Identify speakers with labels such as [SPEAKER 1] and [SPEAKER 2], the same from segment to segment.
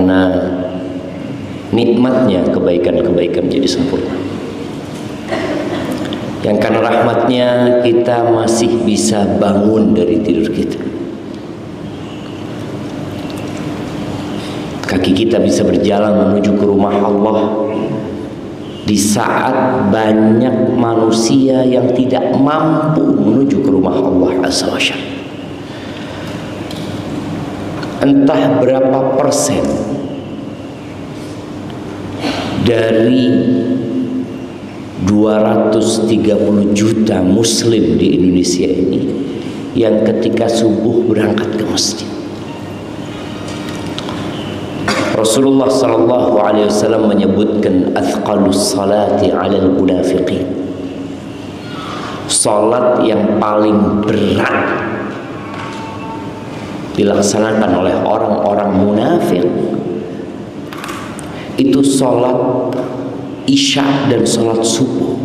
[SPEAKER 1] karena nikmatnya kebaikan-kebaikan jadi sempurna. Yang karena rahmatnya kita masih bisa bangun dari tidur kita. Kaki kita bisa berjalan menuju ke rumah Allah di saat banyak manusia yang tidak mampu menuju ke rumah Allah Azza wa Jalla. Entah berapa persen dari 230 juta muslim di Indonesia ini yang ketika subuh berangkat ke masjid. Rasulullah sallallahu alaihi wasallam menyebutkan athqalus salati 'alal munafiqin. Salat yang paling berat dilaksanakan oleh orang-orang munafik itu salat Isya dan salat subuh.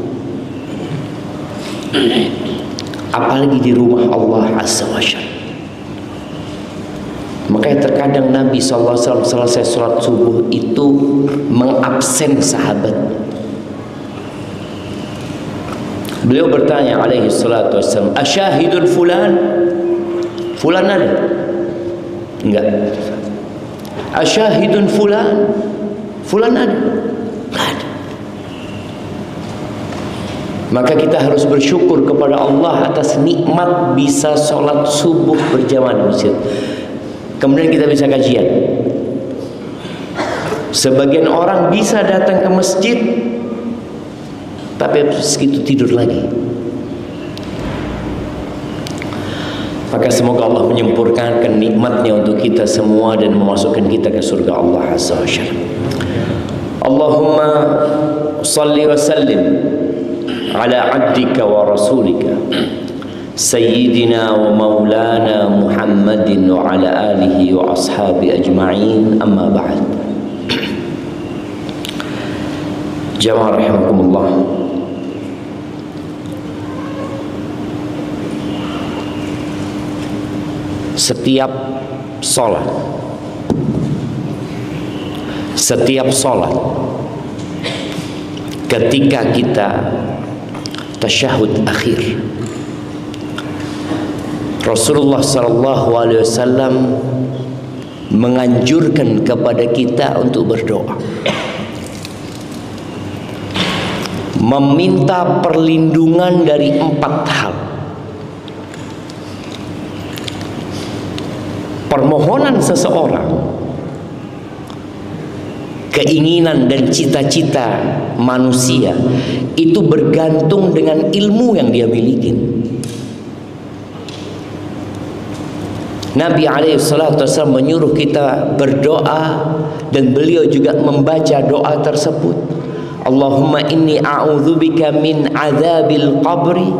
[SPEAKER 1] Apalagi di rumah Allah Azza wa Jalla. Makanya terkadang Nabi SAW selesai sholat subuh itu mengabsen sahabat. Beliau bertanya alaihi salatu wassalam, asyahidun fulan? Fulan ada? Enggak. Asyahidun fulan? Fulan ada? Enggak ada. Maka kita harus bersyukur kepada Allah atas nikmat bisa sholat subuh berjamaah di masjid. Kemudian kita bisa kajian. Sebagian orang bisa datang ke masjid, tapi segitu tidur lagi. Maka semoga Allah menyempurnakan nikmatnya untuk kita semua dan memasukkan kita ke surga Allah Azza wa Jalla. Allahumma salli wa sallim ala abdika wa rasulika Sayyidina wa maulana Muhammadin wa ala alihi wa ashabi ajma'in, amma ba'd. Jamaah rahimakumullah, setiap sholat ketika kita tasyahud akhir, Rasulullah sallallahu alaihi wasallam menganjurkan kepada kita untuk berdoa, meminta perlindungan dari 4 hal. Permohonan seseorang, keinginan dan cita-cita manusia itu bergantung dengan ilmu yang dia miliki. Nabi SAW menyuruh kita berdoa dan beliau juga membaca doa tersebut. Allahumma inni a'udzubika min azabil qabri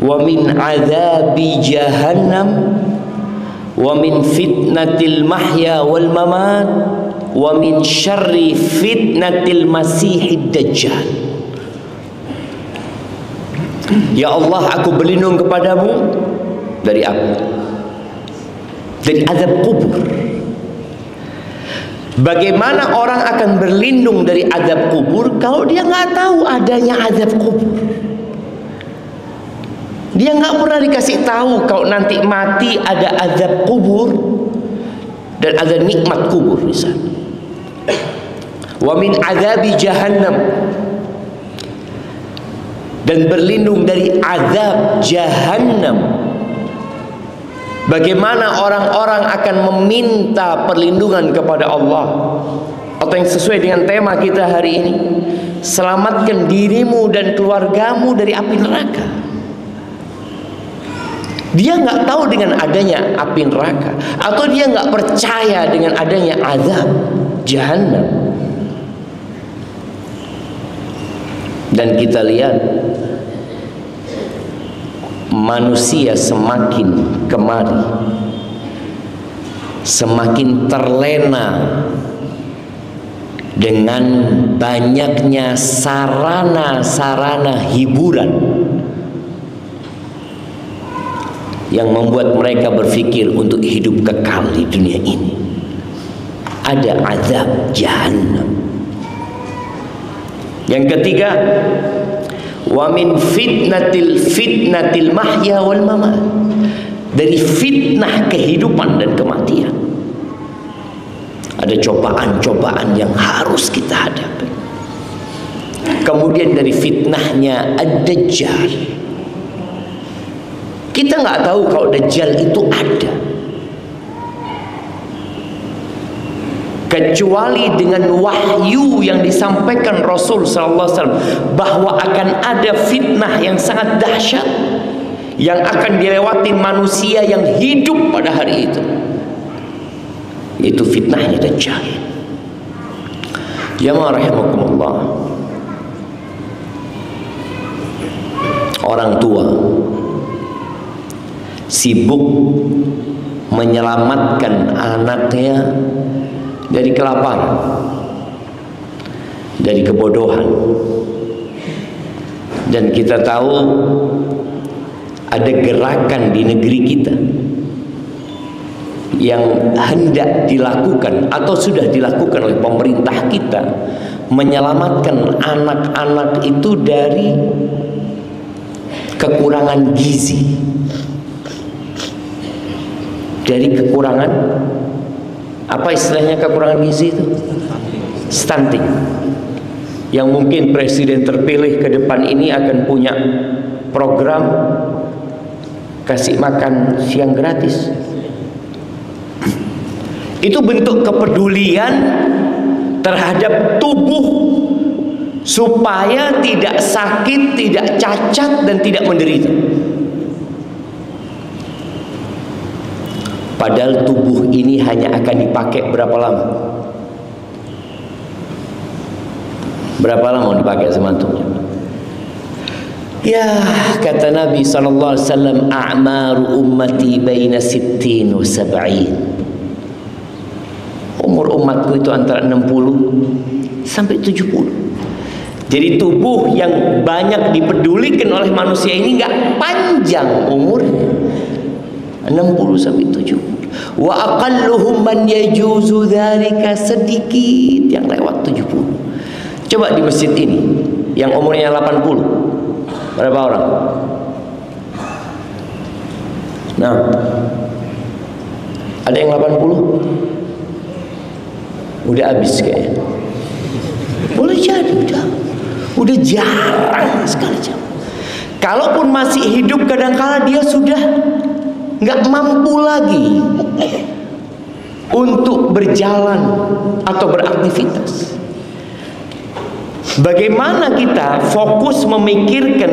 [SPEAKER 1] wa min azabi jahannam wa min fitnatil mahya wal mamat wa min syarri fitnatil masihid dajjal. Ya Allah, aku berlindung kepadamu dari apa? Dari azab kubur. Bagaimana orang akan berlindung dari azab kubur kalau dia nggak tahu adanya azab kubur? Dia nggak pernah dikasih tahu kalau nanti mati ada azab kubur dan ada nikmat kubur di sana. Wa min azabi jahannam, dan berlindung dari azab jahannam. Bagaimana orang-orang akan meminta perlindungan kepada Allah, atau yang sesuai dengan tema kita hari ini, selamatkan dirimu dan keluargamu dari api neraka. Dia nggak tahu dengan adanya api neraka, atau dia nggak percaya dengan adanya azab jahannam. Dan kita lihat manusia semakin kemari semakin terlena dengan banyaknya sarana-sarana hiburan yang membuat mereka berpikir untuk hidup kekal di dunia ini. ada azab jahannam. Yang ketiga, wa min fitnatil mahya wal mamat, dari fitnah kehidupan dan kematian. Ada cobaan-cobaan yang harus kita hadapi. Kemudian dari fitnahnya ad-dajjal. Kita nggak tahu kalau dajjal itu ada, kecuali dengan wahyu yang disampaikan Rasul sallallahu alaihi wasallam bahwa akan ada fitnah yang sangat dahsyat yang akan dilewati manusia yang hidup pada hari itu. Itu fitnahnya dajjal. Jamaah rahimakumullah. Orang tua sibuk menyelamatkan anaknya dari kelaparan, dari kebodohan. Dan kita tahu ada gerakan di negeri kita yang hendak dilakukan atau sudah dilakukan oleh pemerintah kita, menyelamatkan anak-anak itu dari kekurangan gizi, dari kekurangan, apa istilahnya kekurangan gizi itu? Stunting. Yang mungkin presiden terpilih ke depan ini akan punya program kasih makan siang gratis. Itu bentuk kepedulian terhadap tubuh supaya tidak sakit, tidak cacat, dan tidak menderita. Padahal tubuh ini hanya akan dipakai berapa lama? Berapa lama dipakai sama tubuh? Ya, kata Nabi sallallahu alaihi wasallam, a'maru ummati baina 60 wa 70. Umur umatku itu antara 60 sampai 70. Jadi tubuh yang banyak dipedulikan oleh manusia ini enggak panjang umurnya, 60 sampai 70. Wa aqalluhum man yajuzu dzalika, sedikit yang lewat 70. Coba di masjid ini yang umurnya 80, berapa orang? Nah, ada yang 80? Udah habis kayaknya. Boleh jadi udah jarang sekali. Kalaupun masih hidup, kadang-kala dia sudah nggak mampu lagi untuk berjalan atau beraktivitas. Bagaimana kita fokus memikirkan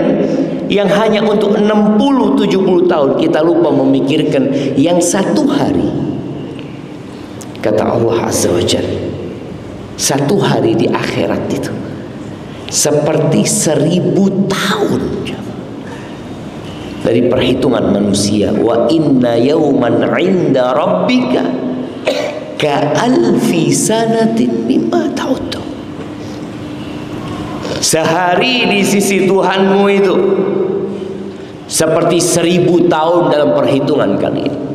[SPEAKER 1] yang hanya untuk 60-70 tahun, kita lupa memikirkan yang satu hari. Kata Allah Azza wa Jalla, satu hari di akhirat itu seperti 1000 tahun dari perhitungan manusia. Wa inna yawman 'inda rabbika ka alfi sanatin mimma ta'uddu. Sehari di sisi Tuhanmu itu seperti 1000 tahun dalam perhitungan kalian.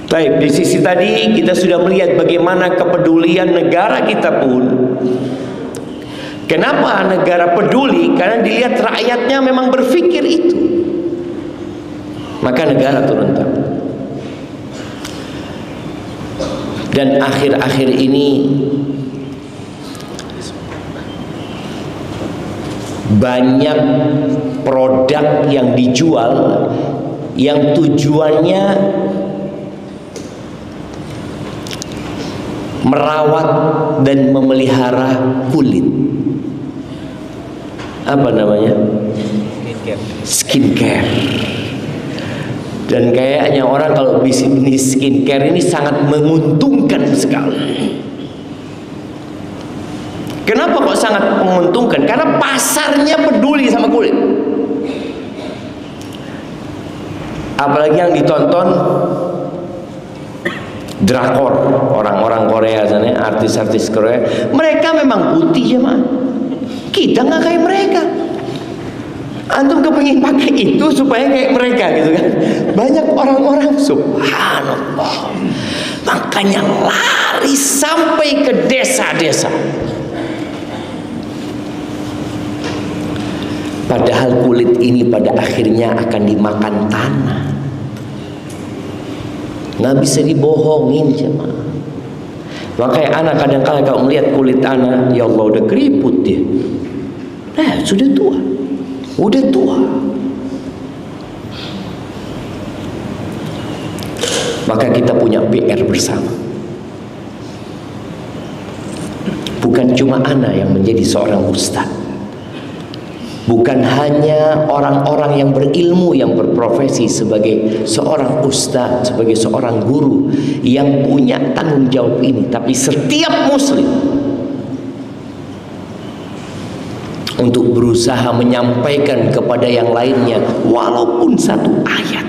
[SPEAKER 1] Baik, di sisi tadi kita sudah melihat bagaimana kepedulian negara kita pun. Kenapa negara peduli? Karena dilihat rakyatnya memang berpikir itu, maka negara turun tangan. Dan akhir-akhir ini banyak produk yang dijual yang tujuannya merawat dan memelihara kulit. Apa namanya? Skincare. Dan kayaknya orang kalau bisnis skincare ini sangat menguntungkan sekali. Kenapa kok sangat menguntungkan? Karena pasarnya peduli sama kulit. Apalagi yang ditonton drakor, orang-orang Korea sana, artis-artis Korea, mereka memang putih ya, kita nggak kayak mereka. Antum kepengin pakai itu supaya kayak mereka gitu kan? Banyak orang-orang, subhanallah, makanya lari lari sampai ke desa-desa. Padahal kulit ini pada akhirnya akan dimakan tanah. Nggak bisa dibohongin jemaah. Makanya anak kadang-kadang kalau melihat kulit anak, ya Allah udah keriput dia. Sudah tua. Udah tua. Maka kita punya PR bersama. Bukan cuma anak yang menjadi seorang ustaz. Bukan hanya orang-orang yang berilmu yang berprofesi sebagai seorang ustaz, sebagai seorang guru yang punya tanggung jawab ini, tapi setiap muslim untuk berusaha menyampaikan kepada yang lainnya walaupun satu ayat.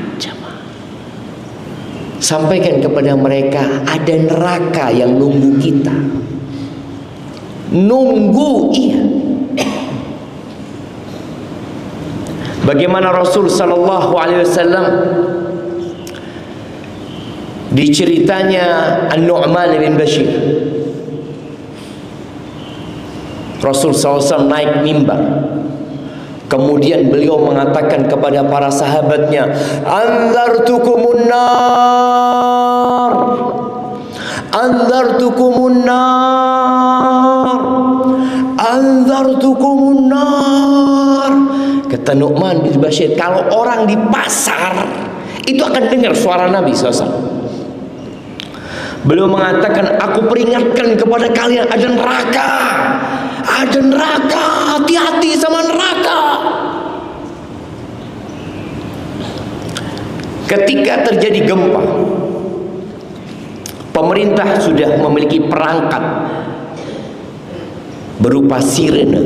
[SPEAKER 1] Sampaikan kepada mereka ada neraka yang nunggu kita. Nunggu, iya. Bagaimana Rasul sallallahu alaihi wasallam diceritanya An-Nu'man bin Bashir. Rasul sallallahu alaihi wasallam naik mimbar. Kemudian beliau mengatakan kepada para sahabatnya, "Anzartukumun nar. Anzartukumun nar. Anzartukumun nar." Kata Nu'man bin Bashir, kalau orang di pasar itu akan dengar suara Nabi SAW. Beliau mengatakan, aku peringatkan kepada kalian ada neraka. Ada neraka, hati-hati sama neraka. Ketika terjadi gempa, pemerintah sudah memiliki perangkat berupa sirene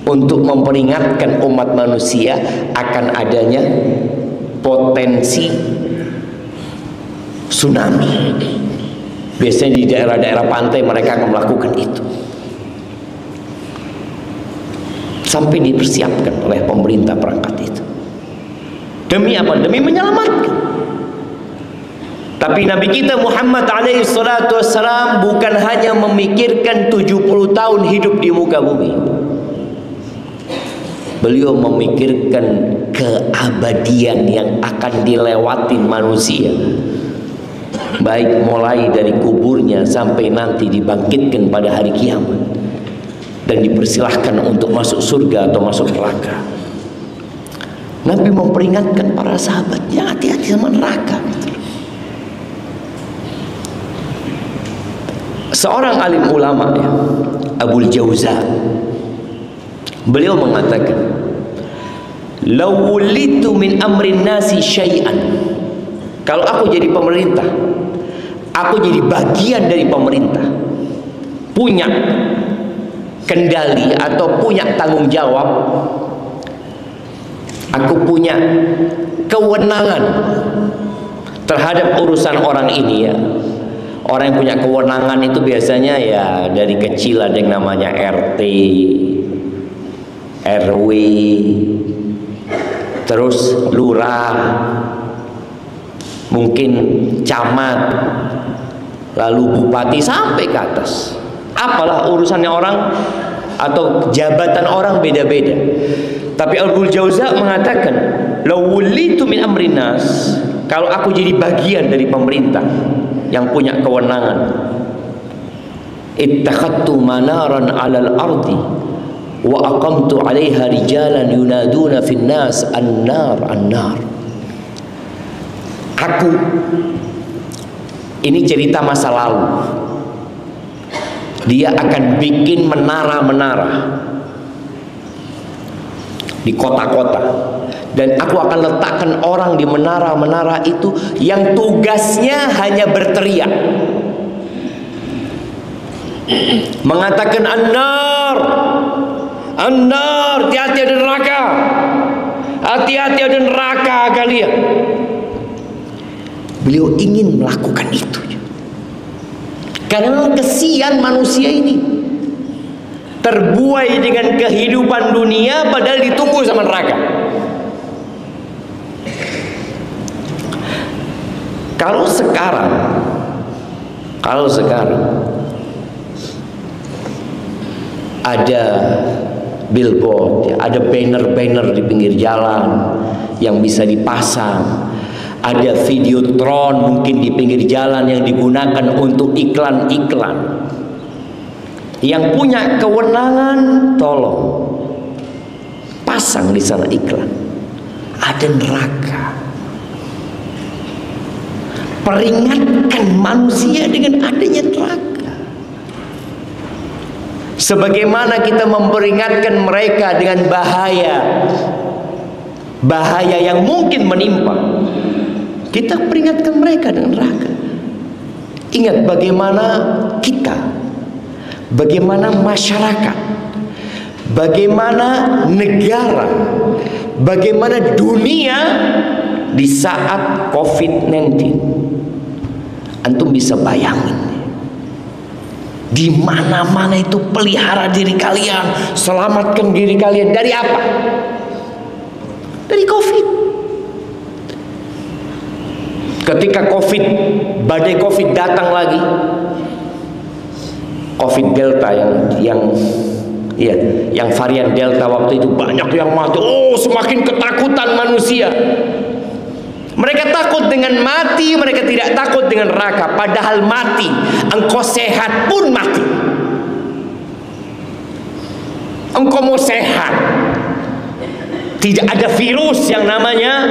[SPEAKER 1] untuk memperingatkan umat manusia akan adanya potensi tsunami. Biasanya di daerah-daerah pantai mereka akan melakukan itu. Sampai dipersiapkan oleh pemerintah perangkat itu. Demi apa? Demi menyelamatkan. Tapi Nabi kita Muhammad alaihi salatu wassalam bukan hanya memikirkan 70 tahun hidup di muka bumi. Beliau memikirkan keabadian yang akan dilewati manusia. Baik mulai dari kuburnya sampai nanti dibangkitkan pada hari kiamat. Dan dipersilahkan untuk masuk surga atau masuk neraka. Nabi memperingatkan para sahabatnya, hati-hati sama neraka. Seorang alim ulama ya, Abul Jauza, beliau mengatakan, "Lau wulitu min amrin nasi syai'an." Kalau aku jadi pemerintah, aku jadi bagian dari pemerintah, punya kendali atau punya tanggung jawab, aku punya kewenangan terhadap urusan orang ini ya. Orang yang punya kewenangan itu biasanya ya dari kecil ada yang namanya RT, RW, terus lurah, mungkin camat, lalu bupati sampai ke atas. Apalah urusannya orang atau jabatan orang beda-beda. Tapi Abul Jauza mengatakan, "Lau wulitu min amrin nas." Kalau aku jadi bagian dari pemerintah yang punya kewenangan, ittakhadtu manaran 'alal ardi wa aqamtu 'alaiha rijalan yunaduna fin nas an-nar an-nar. Aku, ini cerita masa lalu. Dia akan bikin menara-menara di kota-kota, dan aku akan letakkan orang di menara-menara itu yang tugasnya hanya berteriak, mengatakan an-nar, an-nar, hati-hati ada neraka, hati-hati ada neraka kalian. Beliau ingin melakukan itu karena kesian manusia ini terbuai dengan kehidupan dunia padahal ditunggu sama neraka. Kalau Kalau sekarang ada billboard, ada banner-banner di pinggir jalan yang bisa dipasang, ada videotron mungkin di pinggir jalan yang digunakan untuk iklan-iklan. Yang punya kewenangan, tolong pasang di sana iklan. Ada neraka. Peringatkan manusia dengan adanya neraka. Sebagaimana kita memperingatkan mereka dengan bahaya yang mungkin menimpa, kita peringatkan mereka dengan neraka. Ingat bagaimana kita, bagaimana masyarakat, bagaimana negara, bagaimana dunia di saat COVID-19. Antum bisa bayangin, di mana-mana itu pelihara diri kalian, selamatkan diri kalian dari apa? Dari COVID. Ketika badai COVID datang lagi, COVID Delta yang varian Delta waktu itu banyak yang mati. Oh, semakin ketakutan manusia. Mereka takut dengan mati, mereka tidak takut dengan neraka. Padahal mati, engkau sehat pun mati. Engkau mau sehat, tidak ada virus yang namanya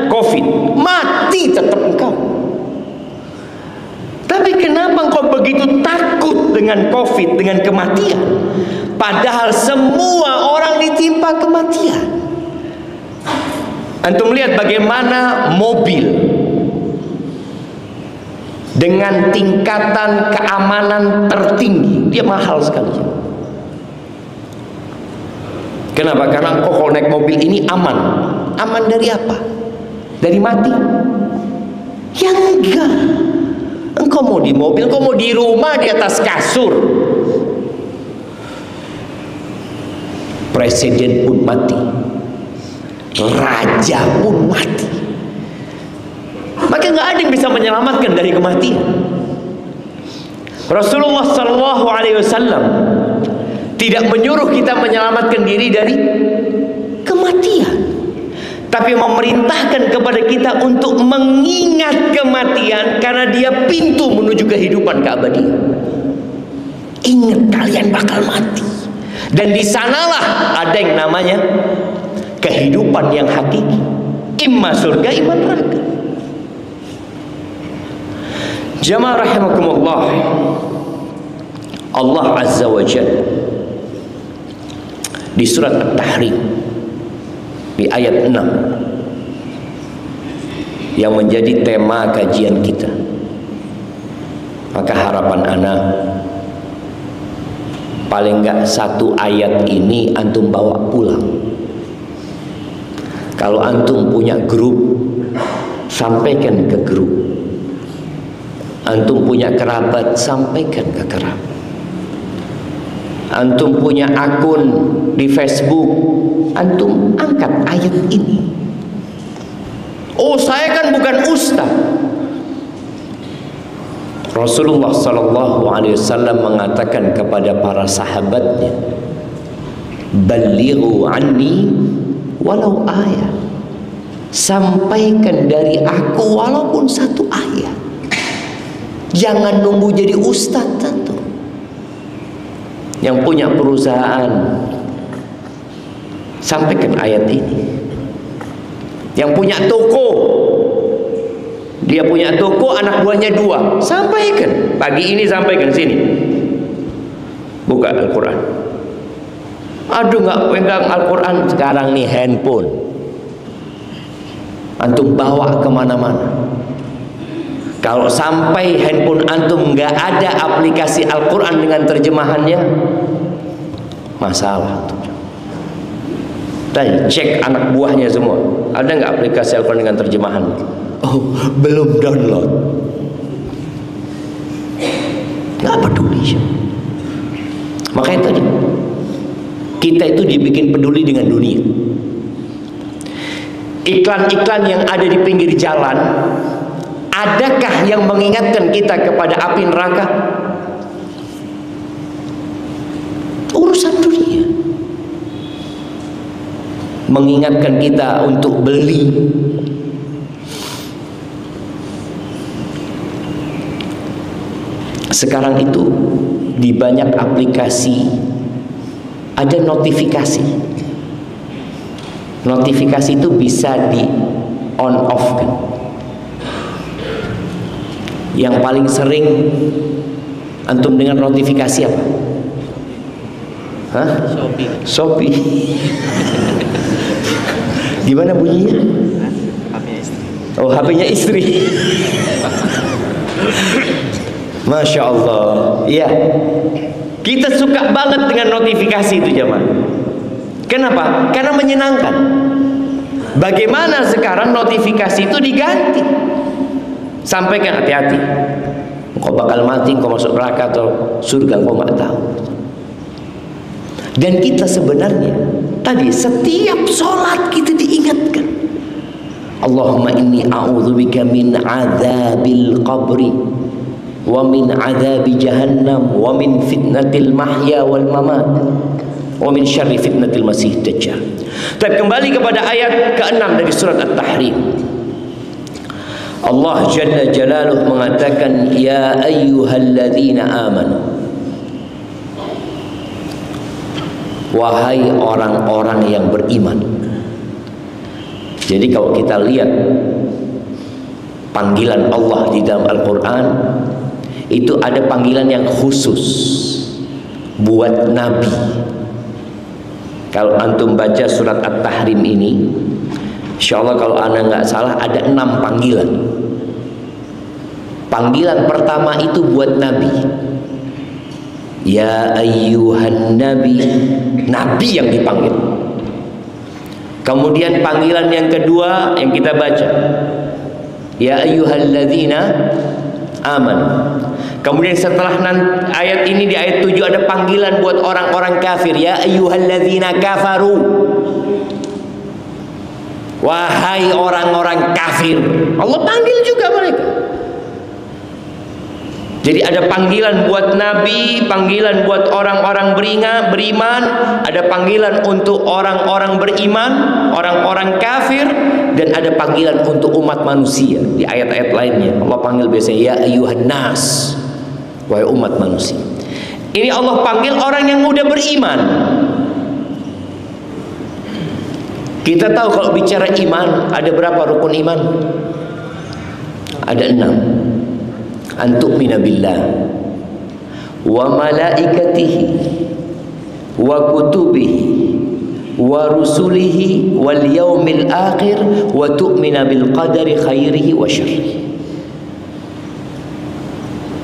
[SPEAKER 1] COVID, mati tetap engkau. Tapi kenapa engkau begitu takut dengan COVID, dengan kematian? Padahal semua orang ditimpa kematian. Antum lihat bagaimana mobil dengan tingkatan keamanan tertinggi, dia mahal sekali. Kenapa? Karena engkau kalau naik mobil ini aman. Aman dari apa? Dari mati? Ya enggak. Engkau mau di mobil, engkau mau di rumah, di atas kasur. Presiden pun mati, raja pun mati. Maka nggak ada yang bisa menyelamatkan dari kematian. Rasulullah Shallallahu Alaihi Wasallam tidak menyuruh kita menyelamatkan diri dari kematian, tapi memerintahkan kepada kita untuk mengingat kematian karena dia pintu menuju kehidupan keabadian. Ingat kalian bakal mati, dan di sanalah ada yang namanya kehidupan yang hakiki, imma surga, imma neraka. Jamaah rahimakumullah, Allah Azza wa Jalla di surat At-Tahrim di ayat 6 yang menjadi tema kajian kita. Maka harapan anak, paling enggak satu ayat ini antum bawa pulang. Kalau antum punya grup, sampaikan ke grup. Antum punya kerabat, sampaikan ke kerabat. Antum punya akun di Facebook, antum angkat ayat ini. Oh, saya kan bukan ustaz. Rasulullah Sallallahu Alaihi Wasallam mengatakan kepada para sahabatnya, "Ballighu anni walau ayat." Sampaikan dari aku walaupun satu ayat. Jangan nunggu jadi ustaz tentu. Yang punya perusahaan, sampaikan ayat ini. Yang punya toko, dia punya toko, anak buahnya 2, sampaikan. Pagi ini sampaikan sini. Buka Al-Quran. Aduh, nggak pegang Al-Quran. Sekarang nih handphone, antum bawa kemana-mana. Kalau sampai handphone antum nggak ada aplikasi Al-Quran dengan terjemahannya, masalah. Dan cek anak buahnya semua, ada nggak aplikasi Al-Quran dengan terjemahan? Oh, belum download. Nggak peduli. Makanya tadi kita itu dibikin peduli dengan dunia. Iklan-iklan yang ada di pinggir jalan, Adakah yang mengingatkan kita kepada api neraka? Urusan dunia. Mengingatkan kita untuk beli. Sekarang itu di banyak aplikasi ada notifikasi. Notifikasi itu bisa di on off kan. Yang paling sering antum dengar notifikasi apa? Hah? Shopee. Gimana bunyinya? Oh, HP-nya istri. Masya Allah. Iya. Kita suka banget dengan notifikasi itu jemaah. Kenapa? Karena menyenangkan. Bagaimana sekarang notifikasi itu diganti? Sampaikan hati-hati. Kau bakal mati, kau masuk neraka atau surga, kau nggak tahu. Dan kita sebenarnya tadi setiap sholat kita diingatkan. Allahumma inni a'udzubika min adzabil qabri wa min adzabi jahannam wa min fitnatil mahya wal mamat wa min syarri fitnatil masih dajjal. Tapi kembali kepada ayat ke-6 dari surat At-Tahrim. Allah Jalla Jalaluhu mengatakan, ya ayyuhalladzina amanu, wahai orang-orang yang beriman. Jadi kalau kita lihat panggilan Allah di dalam Al-Quran, itu ada panggilan yang khusus buat Nabi. Kalau antum baca surat At-Tahrim ini, insya Allah kalau anda nggak salah ada 6 panggilan. Panggilan pertama itu buat Nabi. Ya ayyuhan Nabi, Nabi yang dipanggil. Kemudian panggilan yang kedua yang kita baca, ya ayyuhalladzina aman. Kemudian setelah ayat ini di ayat 7 ada panggilan buat orang-orang kafir, ya ayyuhalladzina kafaru, wahai orang-orang kafir. Allah panggil juga mereka. Jadi ada panggilan buat Nabi, panggilan buat orang-orang beriman, ada panggilan untuk orang-orang beriman, orang-orang kafir, dan ada panggilan untuk umat manusia. Di ayat-ayat lainnya Allah panggil biasanya ya ayyuhan nas, wahai umat manusia. Ini Allah panggil orang yang udah beriman. Kita tahu kalau bicara iman, ada berapa rukun iman? Ada 6. Antu'mina billah wa malaikatihi wa kutubihi wa rusulihi wal yaumil akhir wa tu'mina bil qadari khairihi wa syarrihi.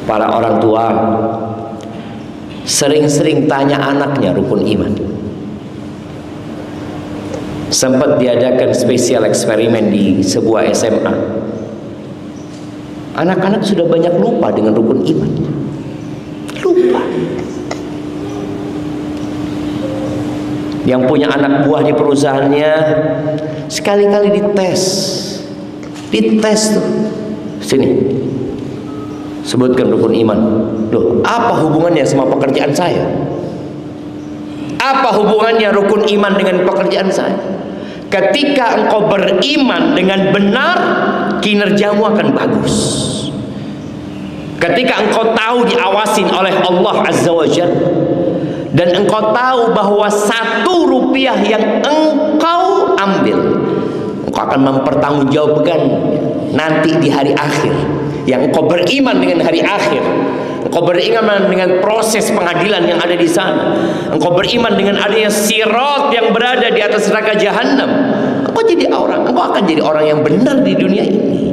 [SPEAKER 1] Para orang tua sering-sering tanya anaknya rukun iman. Sempat diadakan spesial eksperimen di sebuah SMA. Anak-anak sudah banyak lupa dengan rukun iman. Lupa. Yang punya anak buah di perusahaannya sekali-kali dites. Dites tuh. Sini. Sebutkan rukun iman. Loh, apa hubungannya sama pekerjaan saya? Apa hubungannya rukun iman dengan pekerjaan saya? Ketika engkau beriman dengan benar, kinerjamu akan bagus. Ketika engkau tahu diawasin oleh Allah Azza wa Jalla, dan engkau tahu bahwa 1 rupiah yang engkau ambil, engkau akan mempertanggungjawabkan nanti di hari akhir. Yang engkau beriman dengan hari akhir, engkau beriman dengan proses pengadilan yang ada di sana, engkau beriman dengan adanya sirat yang berada di atas neraka jahanam, engkau akan jadi orang yang benar di dunia ini.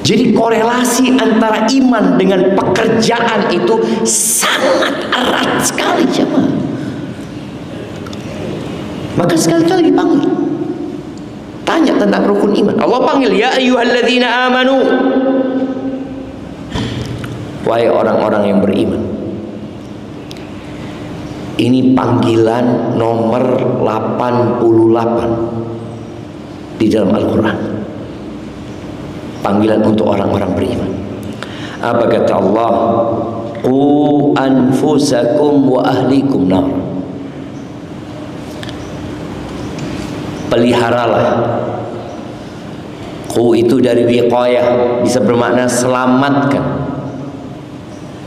[SPEAKER 1] Jadi korelasi antara iman dengan pekerjaan itu sangat erat sekali, jemaah. Maka sekali-kali dipanggil, tanya tentang rukun iman. Allah panggil ya ayyuhalladzina amanu, wahai orang-orang yang beriman. Ini panggilan nomor 88 di dalam Al-Quran. panggilan untuk orang-orang beriman. Apa kata Allah? Qu anfusakum wa ahlikum nar. Peliharalah. Qu itu dari wiqayah, bisa bermakna selamatkan.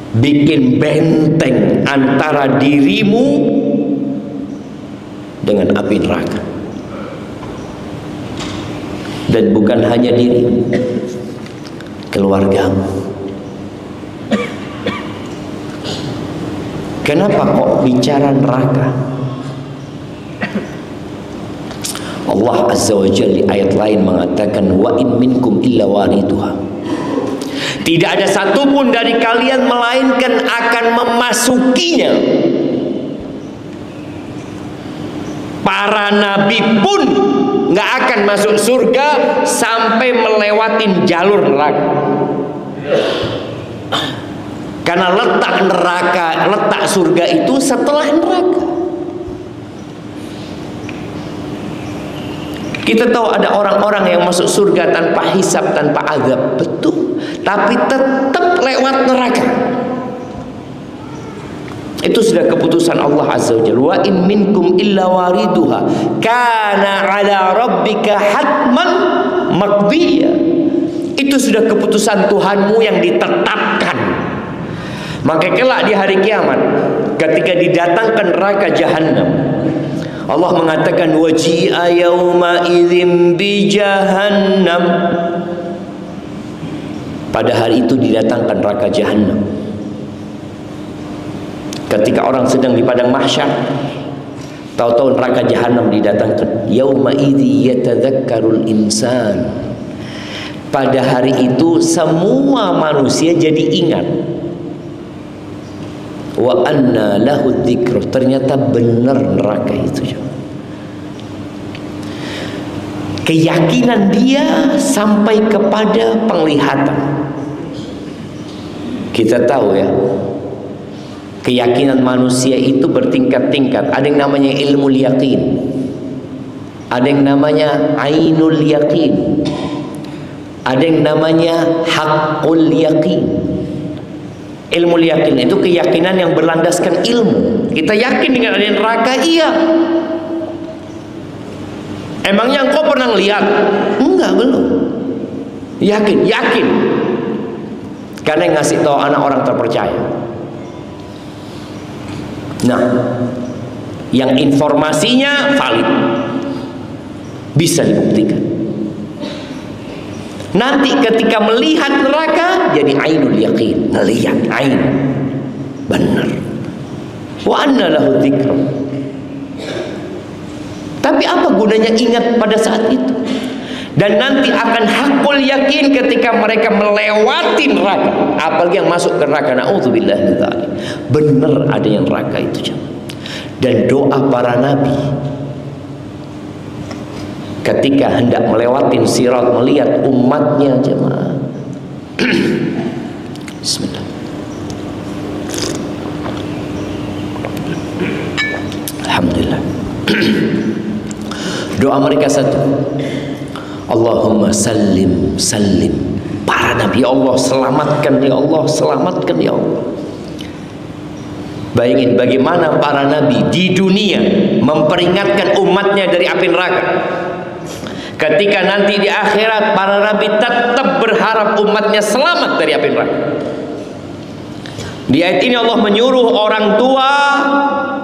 [SPEAKER 1] Bikin benteng antara dirimu dengan api neraka. Dan bukan hanya dirimu, keluargamu. Kenapa kok bicara neraka? Allah Azza wa Jalla di ayat lain mengatakan, wa in minkum illa wariduha. Tidak ada satupun dari kalian melainkan akan memasukinya. Para nabi pun nggak akan masuk surga sampai melewatin jalur neraka. Karena letak surga itu setelah neraka. Kita tahu ada orang-orang yang masuk surga tanpa hisab, tanpa azab, betul, tapi tetap lewat neraka. Itu sudah keputusan Allah Azza wa Jalla. Wa in minkum illa wariduha kana ala rabbika hatman maqdiya. Itu sudah keputusan Tuhanmu yang ditetapkan. Maka kelak di hari kiamat, ketika didatangkan neraka jahanam, Allah mengatakan waji'a yauma idzin bi jahannam. Pada hari itu didatangkan neraka jahanam. Ketika orang sedang di padang mahsyar, tahu-tahu neraka jahanam didatangkan. Yauma idzi yatadzakkarul insan. Pada hari itu semua manusia jadi ingat. Wa anna lahu dzikr. Ternyata benar neraka itu. Keyakinan dia sampai kepada penglihatan. Kita tahu ya, keyakinan manusia itu bertingkat-tingkat. Ada yang namanya ilmu yakin, ada yang namanya ainul yakin, ada yang namanya haqqul yakin. Ilmu yakin itu keyakinan yang berlandaskan ilmu. Kita yakin dengan adanya neraka, iya. Emangnya engkau pernah lihat? Enggak, belum. Yakin. Karena yang ngasih tahu anak orang terpercaya. Nah, yang informasinya valid, bisa dibuktikan. Nanti ketika melihat neraka jadi ainul yakin, ngelihat ain, benar. Wa anna lahu dzikr. Tapi apa gunanya ingat pada saat itu? Dan nanti akan hakul yakin ketika mereka melewati neraka, apalagi yang masuk ke neraka. Na'udzubillah min dzalik. Benar adanya neraka itu. Dan doa para nabi ketika hendak melewati sirat, melihat umatnya, jemaah. Bismillah. Alhamdulillah. Doa mereka satu, Allahumma sallim sallim. Para nabi, ya Allah selamatkan, ya Allah selamatkan, ya Allah. Bayangin bagaimana para nabi di dunia memperingatkan umatnya dari api neraka. Ketika nanti di akhirat para nabi tetap berharap umatnya selamat dari api neraka. Di ayat ini Allah menyuruh orang tua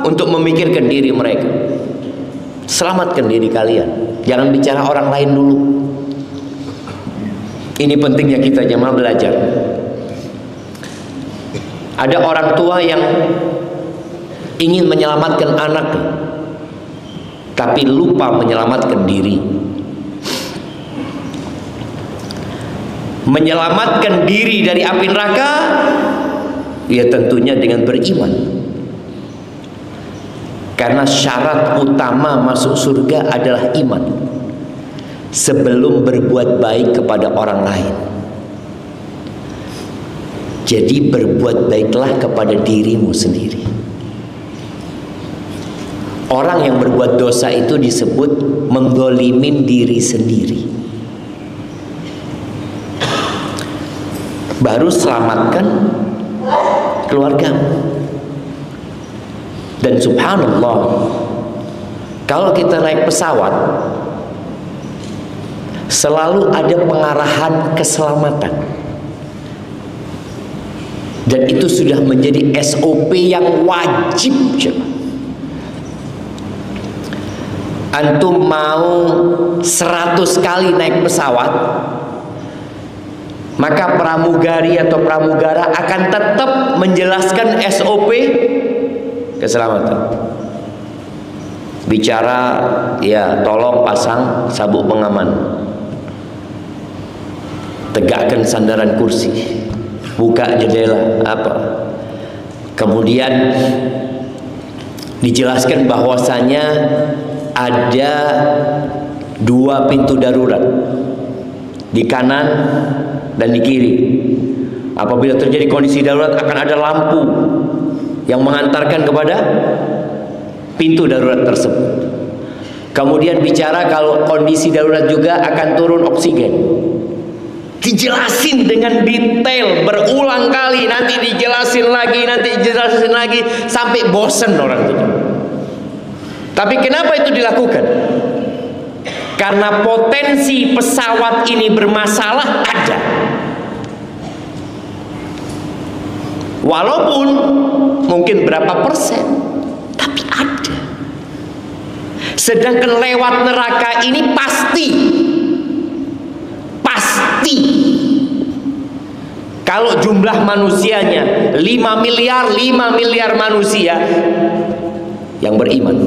[SPEAKER 1] untuk memikirkan diri mereka. Selamatkan diri kalian, jangan bicara orang lain dulu. Ini pentingnya kita jemaah belajar. Ada orang tua yang ingin menyelamatkan anak, tapi lupa menyelamatkan diri. Menyelamatkan diri dari api neraka, ya tentunya dengan beriman. Karena syarat utama masuk surga adalah iman, sebelum berbuat baik kepada orang lain. Jadi berbuat baiklah kepada dirimu sendiri. Orang yang berbuat dosa itu disebut menggolimin diri sendiri. baru selamatkan keluarga. Dan subhanallah, kalau kita naik pesawat selalu ada pengarahan keselamatan, dan itu sudah menjadi SOP yang wajib. Antum mau 100 kali naik pesawat, maka pramugari atau pramugara akan tetap menjelaskan SOP keselamatan. Bicara, ya tolong pasang sabuk pengaman, tegakkan sandaran kursi, buka jendela, apa. Kemudian dijelaskan bahwasanya ada 2 pintu darurat, di kanan dan di kiri. Apabila terjadi kondisi darurat akan ada lampu yang mengantarkan kepada pintu darurat tersebut. Kemudian bicara kalau kondisi darurat juga akan turun oksigen. Dijelasin dengan detail berulang kali, nanti dijelasin lagi sampai bosan orang itu. Tapi kenapa itu dilakukan? Karena potensi pesawat ini bermasalah ada. Walaupun mungkin berapa persen, tapi ada. Sedangkan lewat neraka ini pasti. Kalau jumlah manusianya 5 miliar manusia yang beriman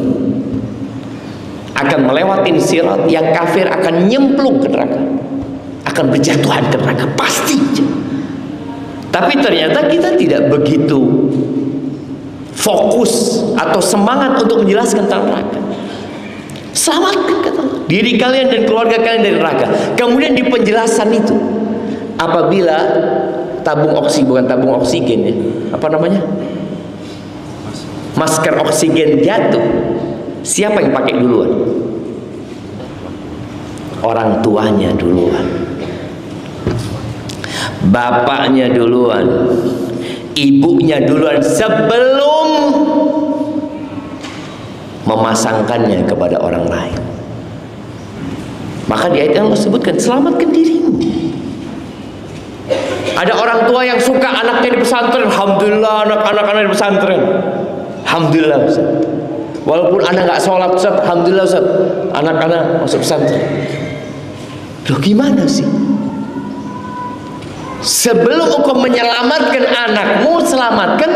[SPEAKER 1] akan melewati sirat, yang kafir akan nyemplung ke neraka, akan berjatuhan ke neraka, pasti. Tapi ternyata kita tidak begitu fokus atau semangat untuk menjelaskan tentang neraka. Selamatkan, kata Allah, diri kalian dan keluarga kalian dari neraka. Kemudian di penjelasan itu, apabila bukan tabung oksigen ya, apa namanya, masker oksigen jatuh, siapa yang pakai duluan? Orang tuanya duluan, bapaknya duluan, ibunya duluan, sebelum memasangkannya kepada orang lain. Maka di ayat yang Allah sebutkan, selamatkan dirimu. Ada orang tua yang suka anaknya di pesantren, alhamdulillah anak-anak di pesantren, alhamdulillah Ustaz. Walaupun anak nggak sholat Ustaz, alhamdulillah Ustaz, anak-anak masuk pesantren. Loh, gimana sih? Sebelum engkau menyelamatkan anakmu, selamatkan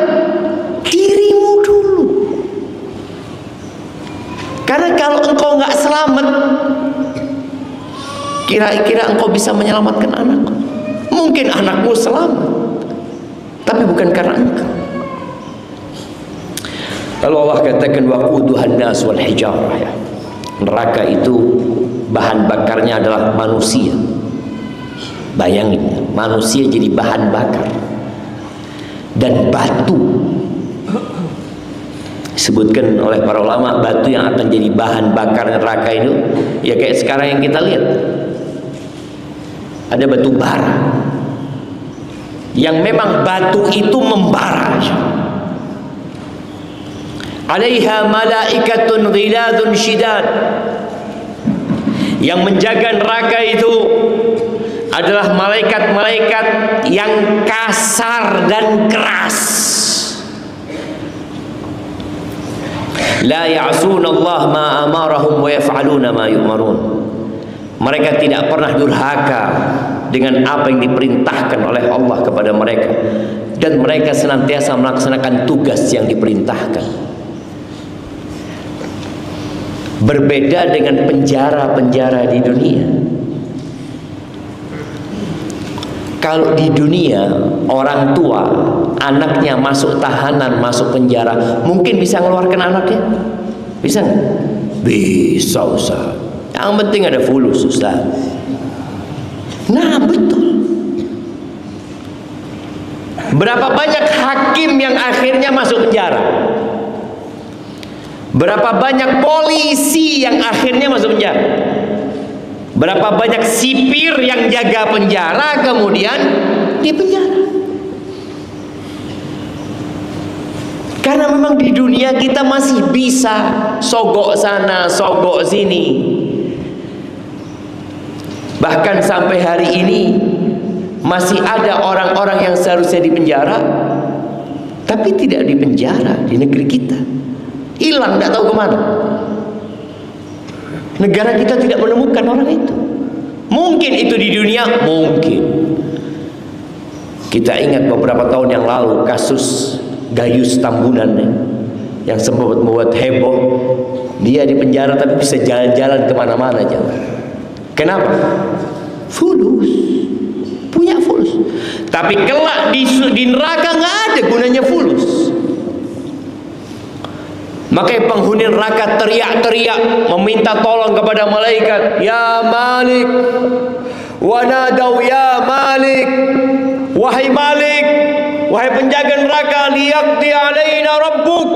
[SPEAKER 1] dirimu dulu. Karena kalau engkau nggak selamat, kira-kira engkau bisa menyelamatkan anakmu? Mungkin anakmu selamat, tapi bukan karena engkau. Lalu Allah katakan, waquduhan nas wal hijarah, ya. Neraka itu bahan bakarnya adalah manusia. Bayangin, manusia jadi bahan bakar dan batu. Disebutkan oleh para ulama, batu yang akan jadi bahan bakar neraka itu ya kayak sekarang yang kita lihat. Ada batu bara yang memang batu itu membara. Alaiha malaikatun ghiladun syidad. Yang menjaga neraka itu adalah malaikat-malaikat yang kasar dan keras. La ya'suna Allah ma amarahum wa yaf'aluna ma yu'marun. Mereka tidak pernah durhaka dengan apa yang diperintahkan oleh Allah kepada mereka, dan mereka senantiasa melaksanakan tugas yang diperintahkan. Berbeda dengan penjara-penjara di dunia. Kalau di dunia orang tua anaknya masuk tahanan, masuk penjara, mungkin bisa mengeluarkan anaknya? Bisa nggak? Bisa Ustaz. Yang penting ada fulus Ustaz. Nah betul. Berapa banyak hakim yang akhirnya masuk penjara? Berapa banyak polisi yang akhirnya masuk penjara? Berapa banyak sipir yang jaga penjara kemudian di penjara. Karena memang di dunia kita masih bisa sogok sana, sogok sini. Bahkan sampai hari ini masih ada orang-orang yang seharusnya dipenjara, tapi tidak dipenjara di negeri kita. Hilang, tidak tahu kemana. Negara kita tidak menemukan orang itu. Mungkin itu di dunia, mungkin. Kita ingat beberapa tahun yang lalu kasus Gayus Tambunan yang sempat membuat heboh. Dia di penjara tapi bisa jalan-jalan kemana-mana. Kenapa? Fulus, punya fulus. Tapi kelak di neraka nggak ada gunanya fulus. Makanya penghuni neraka teriak-teriak meminta tolong kepada malaikat, ya Malik, wanadau ya Malik, wahai Malik, wahai penjaga neraka, liyaqdi alaina rabbuk,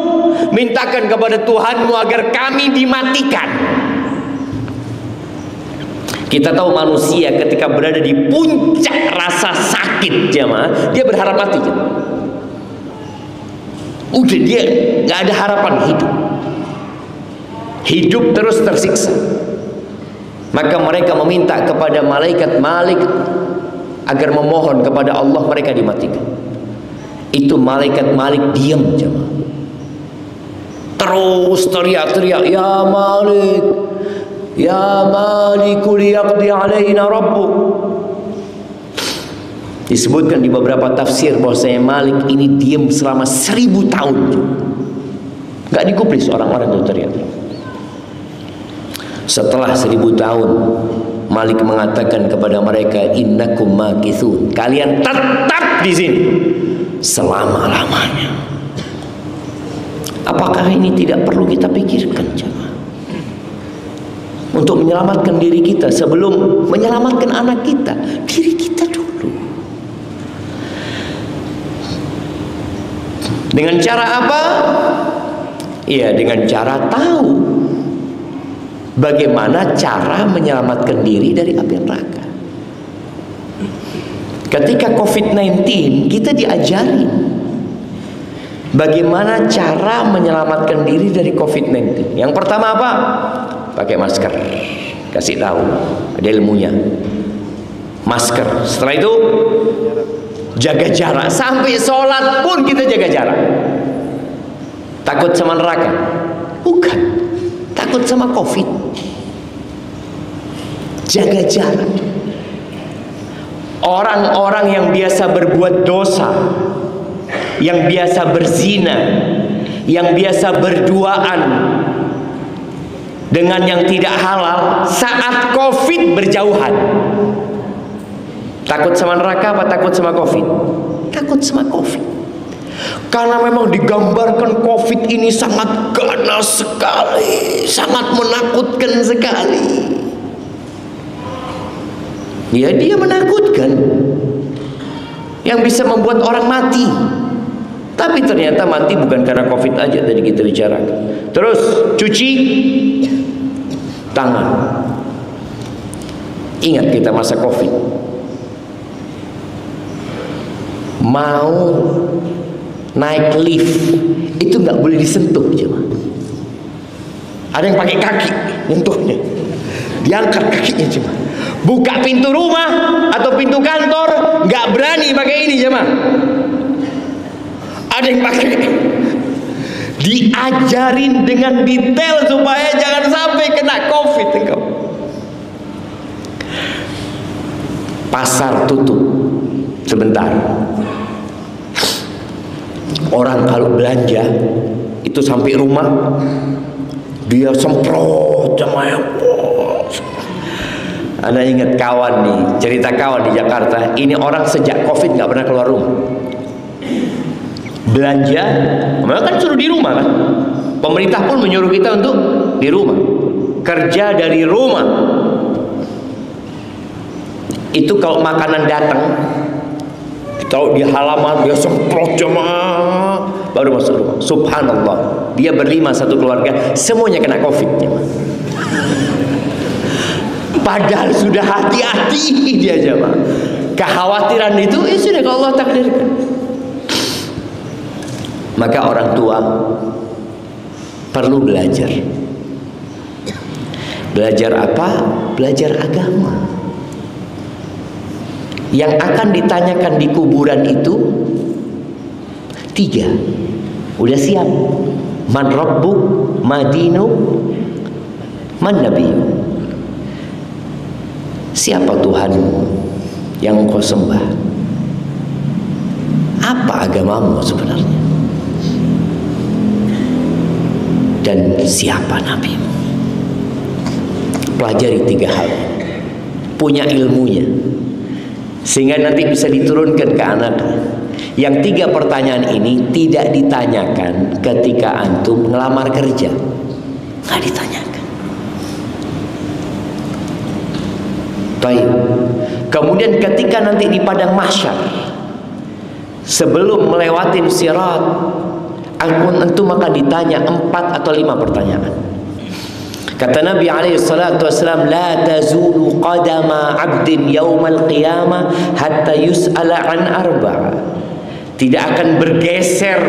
[SPEAKER 1] mintakan kepada Tuhanmu agar kami dimatikan. Kita tahu manusia ketika berada di puncak rasa sakit, jemaah, dia berharap mati. Udah, dia nggak ada harapan hidup terus tersiksa. Maka mereka meminta kepada malaikat Malik agar memohon kepada Allah mereka dimatikan. Itu malaikat Malik diam, jemaah. Terus teriak-teriak, ya Malik, ya Malikul yaqdi alaina rabbuk. Disebutkan di beberapa tafsir bahwasanya Malik ini diam selama 1000 tahun. Gak digubris orang-orang itu teriak. Setelah 1000 tahun, Malik mengatakan kepada mereka, innakum makithun, kalian tetap di sini selama-lamanya. Apakah ini tidak perlu kita pikirkan, jemaah? Untuk menyelamatkan diri kita sebelum menyelamatkan anak kita, diri kita dulu. Dengan cara apa? Iya, dengan cara tahu bagaimana cara menyelamatkan diri dari api neraka. Ketika COVID-19, kita diajari bagaimana cara menyelamatkan diri dari COVID-19. Yang pertama apa? Pakai masker. Kasih tahu, ada ilmunya. Masker. Setelah itu jaga jarak. Sampai sholat pun kita jaga jarak. Takut sama neraka? Bukan. Takut sama COVID. Jaga jarak. Orang-orang yang biasa berbuat dosa, yang biasa berzina, yang biasa berduaan dengan yang tidak halal, saat COVID berjauhan. Takut sama neraka apa takut sama COVID? Takut sama COVID. Karena memang digambarkan COVID ini sangat ganas sekali, sangat menakutkan sekali. Ya, dia menakutkan, yang bisa membuat orang mati. Tapi ternyata mati bukan karena COVID aja tadi kita bicarakan. Terus cuci tangan. Ingat kita masa COVID, mau naik lift itu nggak boleh disentuh, cuma ada yang pakai kaki nyentuhnya, diangkat kakinya cuma. Buka pintu rumah atau pintu kantor nggak berani pakai ini, cuma ada yang pakai. Diajarin dengan detail supaya jangan sampai kena COVID engkau. Pasar tutup sebentar. Orang kalau belanja itu sampai rumah dia semprot jemaah. Anda ingat kawan nih, cerita kawan di Jakarta. Ini orang sejak COVID nggak pernah keluar rumah. Belanja, memang kan suruh di rumah kan. Pemerintah pun menyuruh kita untuk di rumah, kerja dari rumah. Itu kalau makanan datang, tahu di halaman dia semprot jemaah, baru masuk rumah. Subhanallah, dia berlima satu keluarga, semuanya kena COVID. Padahal sudah hati-hati dia jemaah. kekhawatiran itu sudah Allah takdirkan. Maka orang tua perlu belajar. Belajar apa? Belajar agama. Yang akan ditanyakan di kuburan itu 3. Udah siap? Man rabbuk, ma dinuk, man nabiyyu. Siapa Tuhanmu yang engkau sembah? Apa agamamu sebenarnya? Dan siapa nabimu? Pelajari 3 hal. Punya ilmunya, sehingga nanti bisa diturunkan ke anak. Yang 3 pertanyaan ini tidak ditanyakan ketika antum ngelamar kerja. Nggak ditanyakan. Baik. Kemudian ketika nanti di padang mahsyar, sebelum melewatin sirat, antum akan ditanya 4 atau 5 pertanyaan. Kata Nabi SAW, la tazulu qadama abdin yawmal qiyamah hatta yus'ala an arba'a. Tidak akan bergeser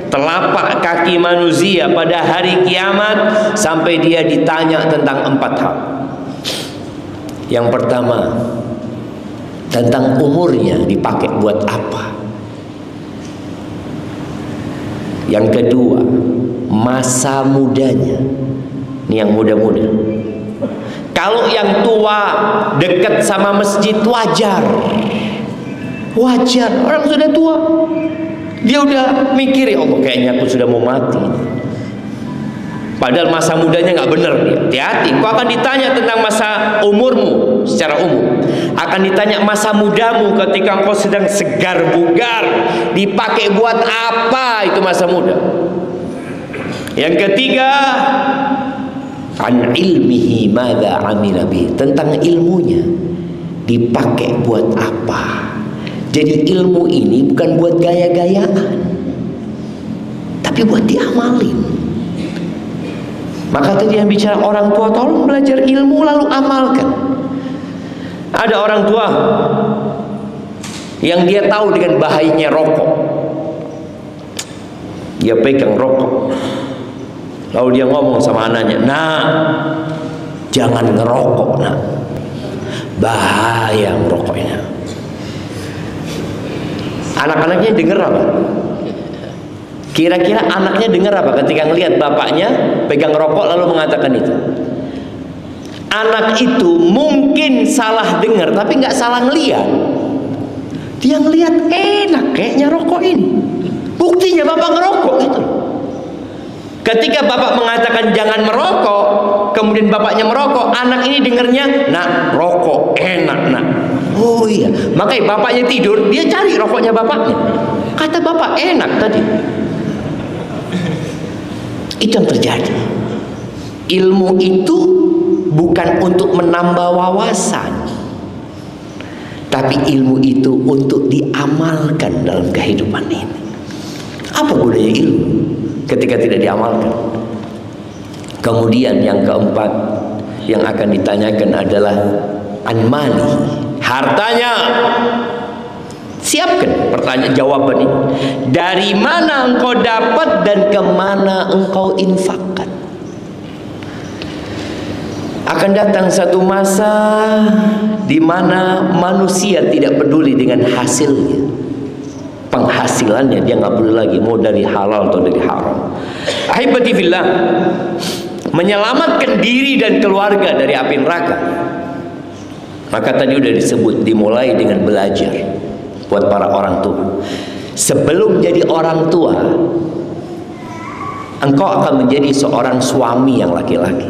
[SPEAKER 1] telapak kaki manusia pada hari kiamat sampai dia ditanya tentang 4 hal. Yang pertama, tentang umurnya dipakai buat apa. Yang kedua, masa mudanya. Ini yang muda-muda. Kalau yang tua dekat sama masjid wajar. Wajar, orang sudah tua. Dia udah mikir, ya Allah kayaknya aku sudah mau mati. Padahal masa mudanya nggak benar dia. Hati-hati, kau akan ditanya tentang masa umurmu secara umum. Akan ditanya masa mudamu ketika engkau sedang segar bugar. Dipakai buat apa itu masa muda? Yang ketiga, an ilmihi madza amila bih, tentang ilmunya dipakai buat apa. Jadi ilmu ini bukan buat gaya-gayaan, tapi buat diamalin. Maka tadi yang bicara orang tua, tolong belajar ilmu lalu amalkan. Ada orang tua yang dia tahu dengan bahayanya rokok, dia pegang rokok. Lalu dia ngomong sama anaknya, nak, jangan ngerokok, nak, bahaya ngerokoknya. Anak-anaknya dengar apa? Kira-kira anaknya dengar apa ketika ngelihat bapaknya pegang rokok lalu mengatakan itu? Anak itu mungkin salah dengar tapi nggak salah ngelihat. Dia ngelihat enak kayaknya rokok ini. Buktinya bapak ngerokok gitu. Ketika bapak mengatakan jangan merokok, kemudian bapaknya merokok, anak ini dengernya, nak, rokok enak, nak. Oh iya, makanya bapaknya tidur, dia cari rokoknya bapaknya. Kata bapak enak tadi. Itu yang terjadi. Ilmu itu bukan untuk menambah wawasan, tapi ilmu itu untuk diamalkan dalam kehidupan ini. Apa gunanya ilmu ketika tidak diamalkan? Kemudian yang keempat yang akan ditanyakan adalah an-mali, hartanya. Siapkan pertanyaan jawaban ini. Dari mana engkau dapat dan kemana engkau infakkan? Akan datang satu masa di mana manusia tidak peduli dengan hasilnya, penghasilannya, dia nggak peduli lagi mau dari halal atau dari haram. Ahibati fillah, menyelamatkan diri dan keluarga dari api neraka. Maka tadi udah disebut, dimulai dengan belajar. Buat para orang tua, sebelum jadi orang tua, engkau akan menjadi seorang suami yang laki-laki,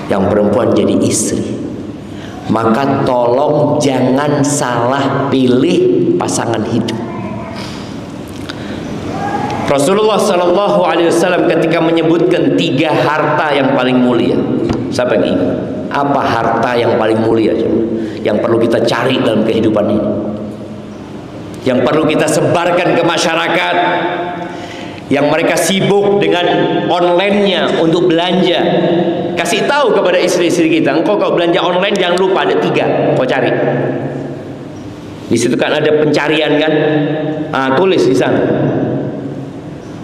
[SPEAKER 1] yang perempuan jadi istri. Maka tolong jangan salah pilih pasangan hidup. Rasulullah SAW ketika menyebutkan 3 harta yang paling mulia, siapa yang ingat? Apa harta yang paling mulia yang perlu kita cari dalam kehidupan ini, yang perlu kita sebarkan ke masyarakat? yang mereka sibuk dengan online-nya untuk belanja. Kasih tahu kepada istri-istri kita, engkau kalau belanja online jangan lupa ada 3 kau cari. Di situ kan ada pencarian kan, tulis di sana.